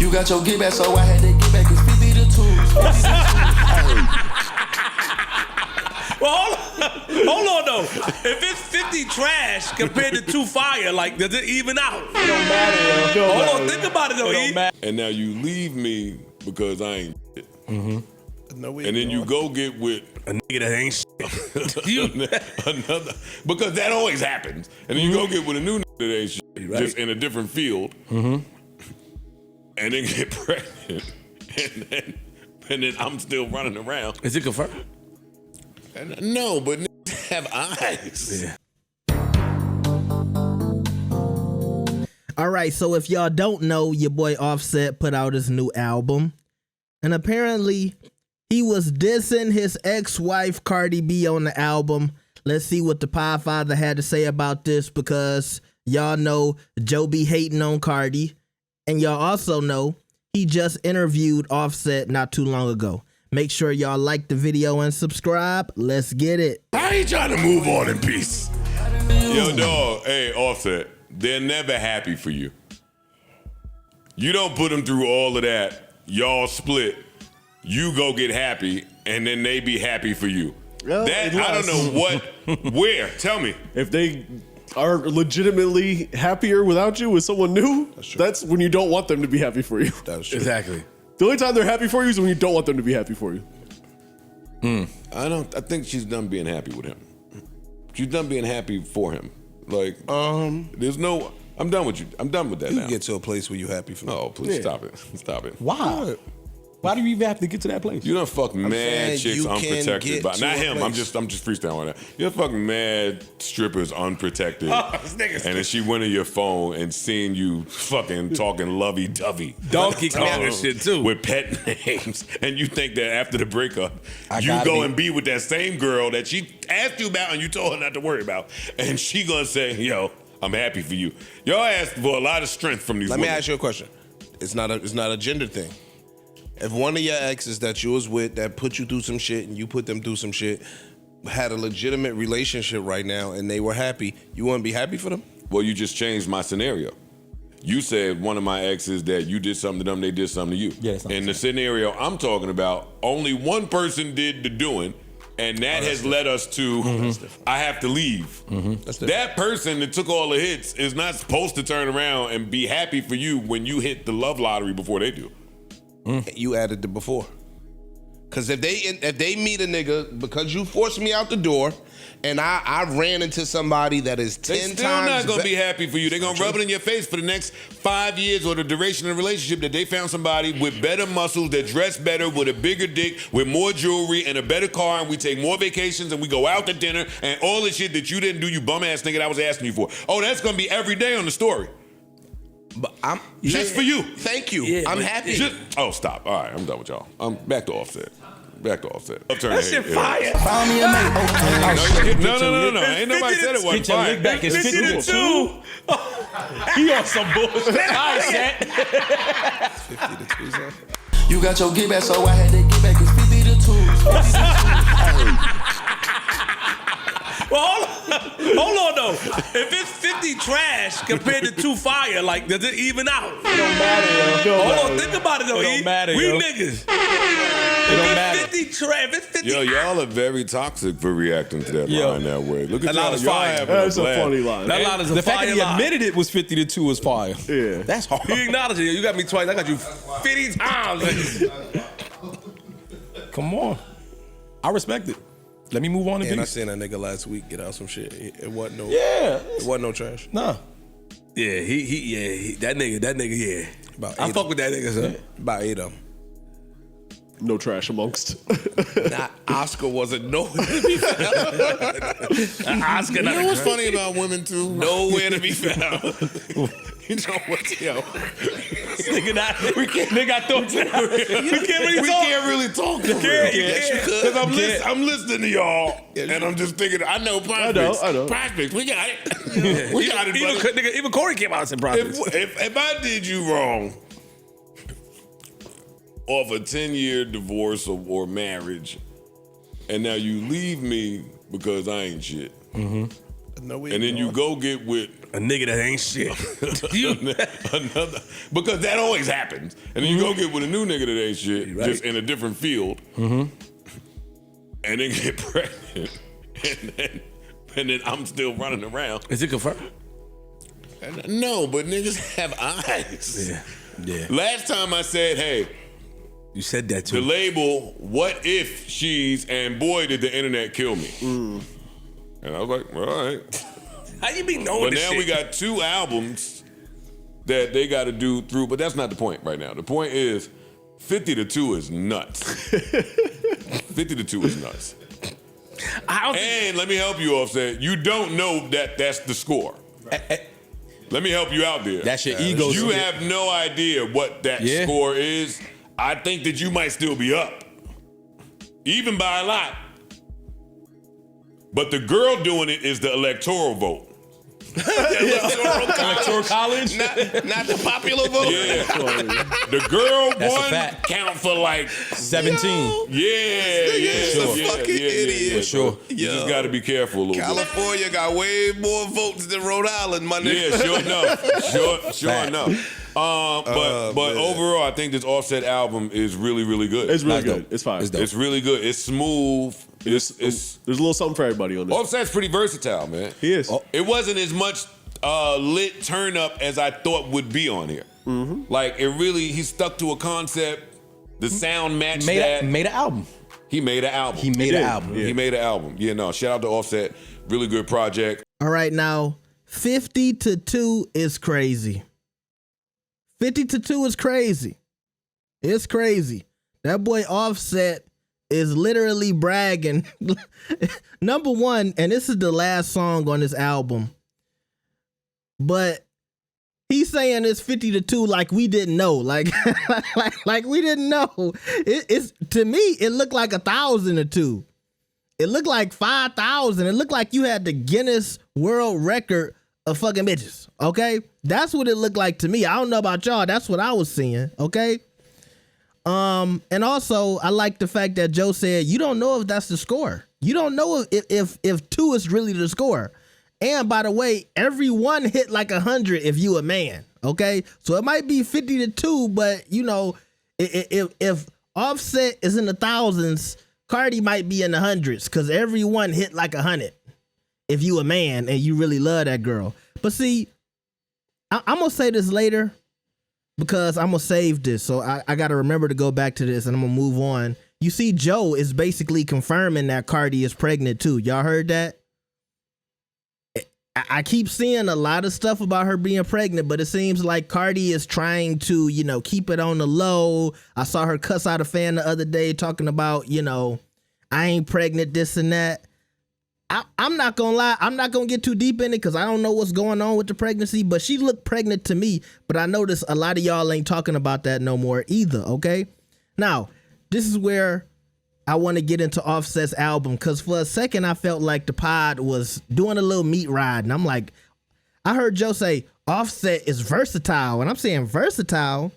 You got your get back, so I had to get back. It's 50 to 2. Well, hold on though. If it's 50 trash compared to 2 fire, like does it even out? It don't matter, yo. Hold on, think about it though. It don't matter. And now you leave me because I ain't shit. No, And then you go get with A nigga that ain't shit. You. another, because that always happens. And then you go get with a new nigga that ain't shit, just in a different field, and then get pregnant, and then I'm still running around. Is it confirmed? And, no, but niggas have eyes. Yeah. All right, so if y'all don't know, your boy Offset put out his new album, and apparently he was dissing his ex-wife Cardi B on the album. Let's see what the Podfather had to say about this, because y'all know Joe be hating on Cardi, and y'all also know he just interviewed Offset not too long ago. Make sure y'all like the video and subscribe. Let's get it. I ain't trying to move on in peace. Yo, dog, hey, Offset, they're never happy for you. You don't put them through all of that. Y'all split. You go get happy, and then they be happy for you. Well, That I don't know what, where. Tell me. If they are legitimately happier without you with someone new, that's when you don't want them to be happy for you. That's true. Exactly. The only time they're happy for you is when you don't want them to be happy for you. I think she's done being happy with him. She's done being happy for him. Like, there's no. I'm done with you. I'm done with that You now. get to a place where you happy for me. Oh, please stop it. Stop it. Why? Why do you even have to get to that place? You done fuck mad saying chicks you can unprotected get by to not a him. place. I'm just freestyling right now. You done fuck mad strippers unprotected. This nigga's And then she went on your phone and seen you fucking talking lovey-dovey. Donkey Kong and shit too. With pet names. And you think that after the breakup, you gotta go be- and be with that same girl that she asked you about and you told her not to worry about. And she gonna say, yo, I'm happy for you. Y'all asked for a lot of strength from these Let me women. ask you a question. It's not a gender thing. If one of your exes that you was with that put you through some shit and you put them through some shit had a legitimate relationship right now and they were happy, you wouldn't be happy for them? Well, you just changed my scenario. You said one of my exes that you did something to them, they did something to you. Yeah, that's not In the the scenario I'm talking about, only one person did the doing, and that has led us to, I have to leave. That's different. That person that took all the hits is not supposed to turn around and be happy for you when you hit the love lottery before they do. You added the before. Cause if they meet a nigga because you forced me out the door and I ran into somebody that is 10 They times still not gonna be- be happy for you. They're gonna rub it in your face for the next 5 years or the duration of the relationship that they found somebody with better muscles, that dress better, with a bigger dick, with more jewelry and a better car, and we take more vacations and we go out to dinner and all the shit that you didn't do, you bum ass nigga that I was asking you for. Oh, that's gonna be every day on the story. But I'm Just for you. Thank you. Yeah, I'm but- happy. Stop. All right, I'm done with y'all. I'm back to Offset. Back to Offset. That shit fire. Found me a mate. Okay. No. Ain't nobody said it wasn't Get your fire. lick back. It's 50 to 50 to 2. He on some bullshit. I said. 50 to 2, son. You got your get back, so I had to get back. It's 50 to 2. Well, hold on though. If it's 50 trash compared to 2 fire, like does it even out? It don't matter, yo. Hold on, think about it though. It don't matter, we yo. niggas. It don't matter. If it's 50 trash, if it's 50. Yo, y'all are very toxic for reacting to that Yo. line that way. Look at That line y'all. is Y'all fire. having That's a blast. funny line. That line is a The fact fire that he line. admitted it was 50 to 2 was fire. Yeah. That's hard. He acknowledged it. You got me twice. I got you 50 times. Come on. I respect it. Let me move on to And I peace. seen that nigga last week get out some shit. It wasn't no. Yeah. It wasn't no trash. Nah. Yeah, that nigga, yeah. About I eight fuck with that nigga, son. About 8 of them. No trash amongst. Nah, Oscar wasn't nowhere to be found. Oscar, You know what's funny about women too? Nowhere to be found. You know what, yo? They got thoughts. We can't really We talk. can't really talk. Yes, you could. Because I'm listening to y'all, and I'm just thinking, I know prospects. I know. Prospects, we got it. We got it, brother. Even Corey came out and said prophets. If I did you wrong off a 10-year divorce or marriage, and now you leave me because I ain't shit, No, we and then you go get with A nigga that ain't shit. Another, because that always happens. And then you go get with a new nigga that ain't shit, Right. just in a different field. And then get pregnant. And then I'm still running around. Is it confirmed? No, but niggas have eyes. Yeah. Last time I said, hey, You said that the too. label, what if she's, and boy, did the internet kill me. And I was like, all right. How you be knowing But this now shit? we got 2 albums that they got to do through, but that's not the point right now. The point is 50 to 2 is nuts. 50 to 2 is nuts. And let me help you, Offset. You don't know that that's the score. Let me help you out there. That's your ego. You have no idea what that score is. I think that you might still be up, even by a lot. But the girl doing it is the electoral vote. Electoral college. Not the popular vote. Yeah. The girl That's a one fact. count for like 17. is a fucking idiot. For sure. You just got to be careful a little bit. California got way more votes than Rhode Island, my nigga. Yeah, sure enough. Sure enough. But overall, I think this Offset album is really, really good. It's really That's good. dope. It's fine. It's dope. It's really good. It's smooth. It's There's a little something for everybody on this. Offset's pretty versatile, man. He is. It wasn't as much lit turn up as I thought would be on here. Like it really, he stuck to a concept. The sound matched that. Made an album. He made an album. He made an album. He made an album. Yeah, no. Shout out to Offset. Really good project. All right, now 50 to 2 is crazy. 50 to 2 is crazy. It's crazy. That boy Offset is literally bragging. Number one, and this is the last song on this album, but he's saying it's 50 to 2 like we didn't know. Like we didn't know. It's to me, it looked like 1,000 to 2. It looked like 5,000. It looked like you had the Guinness World Record of fucking bitches. Okay? That's what it looked like to me. I don't know about y'all. That's what I was seeing. Okay? And also I like the fact that Joe said you don't know if that's the score. You don't know if 2 is really the score. And by the way, everyone hit like 100 if you a man. Okay? So it might be 50 to 2, but you know, if Offset is in the thousands, Cardi might be in the hundreds because everyone hit like 100 if you a man and you really love that girl. But see, I'm going to say this later because I'm going to save this. So I got to remember to go back to this and I'm going to move on. You see, Joe is basically confirming that Cardi is pregnant too. Y'all heard that? I keep seeing a lot of stuff about her being pregnant, but it seems like Cardi is trying to, you know, keep it on the low. I saw her cuss out a fan the other day talking about, you know, I ain't pregnant, this and that. I'm not gonna lie, I'm not gonna get too deep in it because I don't know what's going on with the pregnancy, but she looked pregnant to me. But I noticed a lot of y'all ain't talking about that no more either, okay? Now, this is where I want to get into Offset's album because for a second I felt like the pod was doing a little meat ride. And I'm like, I heard Joe say Offset is versatile. And I'm saying versatile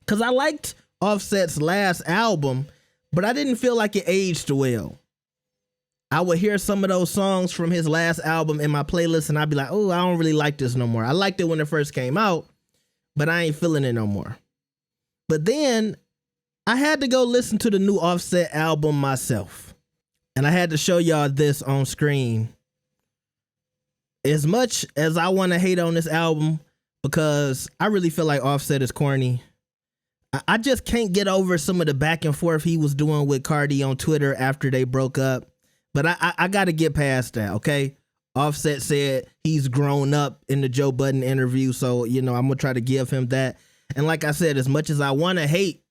because I liked Offset's last album, but I didn't feel like it aged well. I would hear some of those songs from his last album in my playlist and I'd be like, oh, I don't really like this no more. I liked it when it first came out, but I ain't feeling it no more. But then I had to go listen to the new Offset album myself. And I had to show y'all this on screen. As much as I want to hate on this album, because I really feel like Offset is corny, I just can't get over some of the back and forth he was doing with Cardi on Twitter after they broke up. But I got to get past that, okay? Offset said he's grown up in the Joe Budden interview, so, you know, I'm going to try to give him that. And like I said, as much as I want to hate,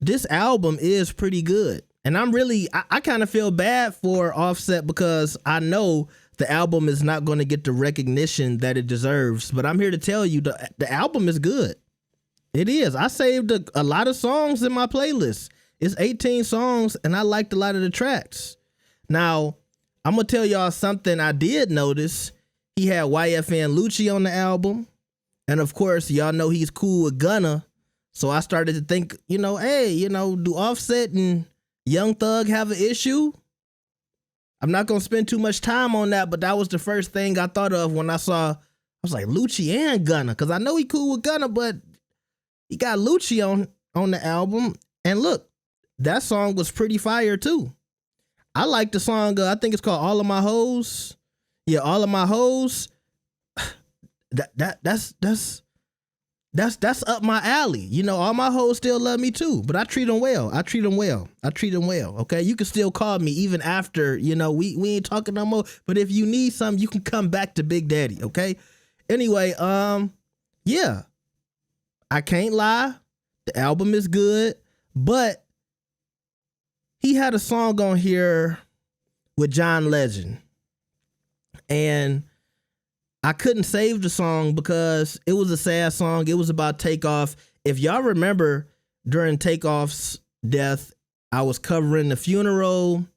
this album is pretty good. And I'm really, I kind of feel bad for Offset because I know the album is not going to get the recognition that it deserves. But I'm here to tell you the album is good. It is. I saved a lot of songs in my playlist. It's 18 songs and I liked a lot of the tracks. Now, I'm going to tell y'all something I did notice. He had YFN Lucci on the album. And of course, y'all know he's cool with Gunna. So I started to think, you know, hey, you know, do Offset and Young Thug have an issue? I'm not gonna spend too much time on that, but that was the first thing I thought of when I was like Lucci and Gunna, because I know he cool with Gunna, but he got Lucci on the album. And look, that song was pretty fire too. I like the song. I think it's called "All of My Hoes." Yeah, "All of My Hoes." That's up my alley. You know, all my hoes still love me too, but I treat them well. I treat them well. Okay, you can still call me even after, you know, we ain't talking no more. But if you need something, you can come back to Big Daddy. Okay. Anyway, yeah, I can't lie. The album is good, but he had a song on here with John Legend, and I couldn't save the song because it was a sad song. It was about Takeoff. If y'all remember, during Takeoff's death, I was covering the funeral,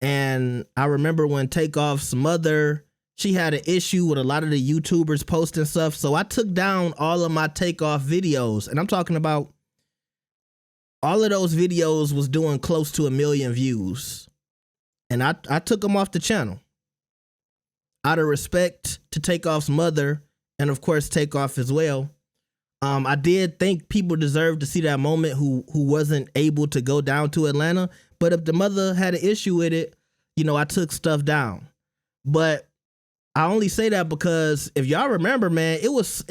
and I remember when Takeoff's mother, she had an issue with a lot of the YouTubers posting stuff, so I took down all of my Takeoff videos, and I'm talking about all of those videos was doing close to 1 million views, and I took them off the channel. Out of respect to Takeoff's mother, and of course Takeoff as well. I did think people deserved to see that moment who wasn't able to go down to Atlanta. But if the mother had an issue with it, you know, I took stuff down. But I only say that because if y'all remember, man, it was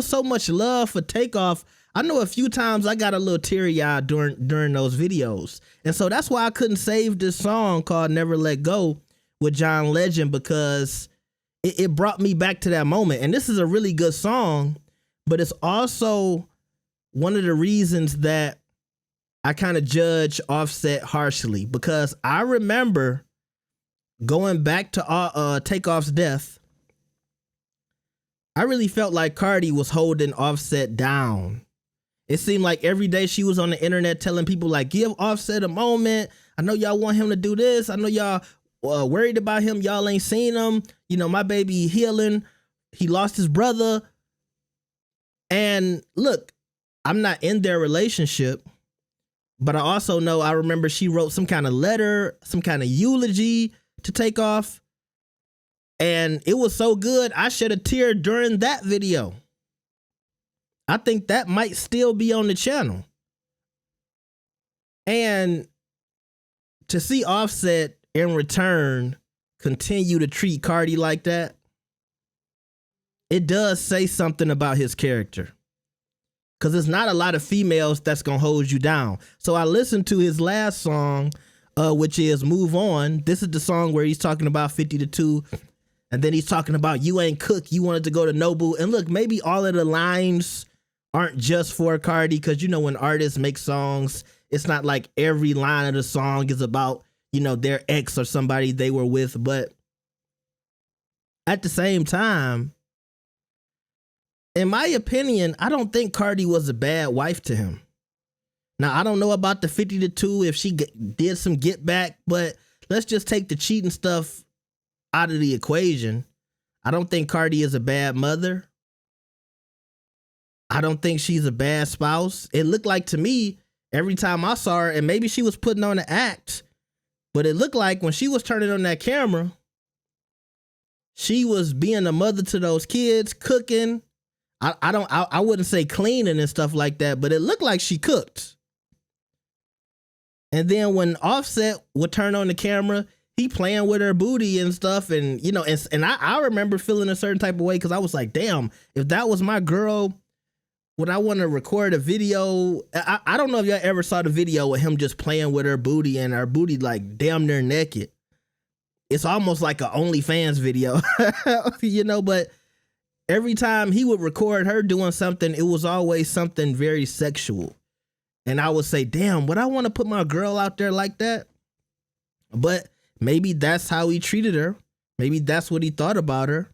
so much love for Takeoff. I know a few times I got a little teary-eyed during those videos. And so that's why I couldn't save this song called Never Let Go with John Legend, because it brought me back to that moment. And this is a really good song, but it's also one of the reasons that I kind of judge Offset harshly, because I remember going back to Takeoff's death, I really felt like Cardi was holding Offset down. It seemed like every day she was on the internet telling people like, give Offset a moment. I know y'all want him to do this. I know y'all worried about him. Y'all ain't seen him. You know, my baby healing. He lost his brother. And look, I'm not in their relationship, but I also know, I remember she wrote some kind of letter, some kind of eulogy to Takeoff. And it was so good, I shed a tear during that video. I think that might still be on the channel. And to see Offset in return continue to treat Cardi like that, it does say something about his character. Because there's not a lot of females that's going to hold you down. So I listened to his last song, which is Move On. This is the song where he's talking about 50 to 2. And then he's talking about you ain't cook, you wanted to go to Nobu. And look, maybe all of the lines aren't just for Cardi, because, you know, when artists make songs, it's not like every line of the song is about, you know, their ex or somebody they were with. But at the same time, in my opinion, I don't think Cardi was a bad wife to him. Now, I don't know about the 50 to 2 if she did some get back, but let's just take the cheating stuff out of the equation. I don't think Cardi is a bad mother. I don't think she's a bad spouse. It looked like to me, every time I saw her, and maybe she was putting on an act, but it looked like when she was turning on that camera, she was being a mother to those kids, cooking. I wouldn't say cleaning and stuff like that, but it looked like she cooked. And then when Offset would turn on the camera, he playing with her booty and stuff. And, you know, and I remember feeling a certain type of way, because I was like, damn, if that was my girl, would I want to record a video? I don't know if y'all ever saw the video with him just playing with her booty, and her booty like damn near naked. It's almost like an OnlyFans video, you know, but every time he would record her doing something, it was always something very sexual. And I would say, damn, would I want to put my girl out there like that? But maybe that's how he treated her. Maybe that's what he thought about her.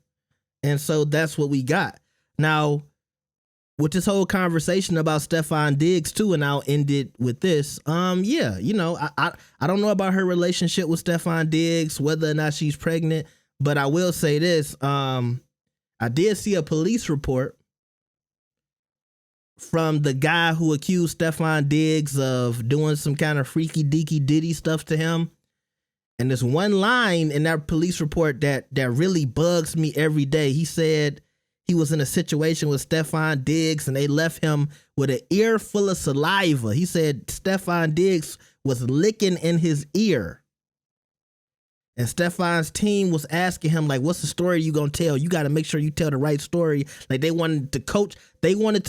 And so that's what we got. Now, with this whole conversation about Stefon Diggs too, and I'll end it with this. Yeah, you know, I don't know about her relationship with Stefon Diggs, whether or not she's pregnant, but I will say this. I did see a police report from the guy who accused Stefon Diggs of doing some kind of freaky deaky ditty stuff to him. And there's one line in that police report that really bugs me every day. He said he was in a situation with Stefon Diggs and they left him with an ear full of saliva. He said Stefon Diggs was licking in his ear. And Stefon's team was asking him, like, what's the story you gonna tell? You got to make sure you tell the right story. Like, they wanted to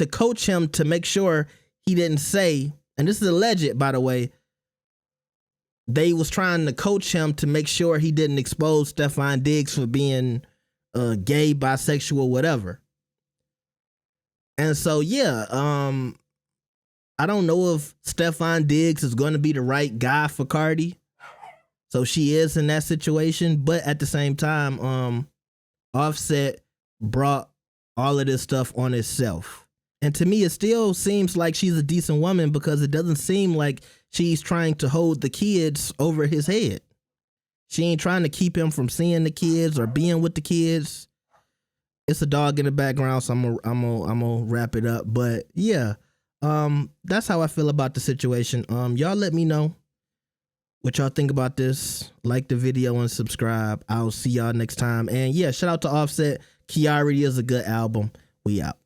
coach him to make sure he didn't say, and this is alleged, by the way, they was trying to coach him to make sure he didn't expose Stefon Diggs for being gay, bisexual, whatever. And so, yeah, I don't know if Stefon Diggs is going to be the right guy for Cardi. So she is in that situation, but at the same time, Offset brought all of this stuff on itself. And to me, it still seems like she's a decent woman because it doesn't seem like she's trying to hold the kids over his head. She ain't trying to keep him from seeing the kids or being with the kids. It's a dog in the background, so I'm gonna wrap it up. But yeah, that's how I feel about the situation. Y'all let me know what y'all think about this. Like the video and subscribe. I'll see y'all next time. And yeah, shout out to Offset. Chiari is a good album. We out.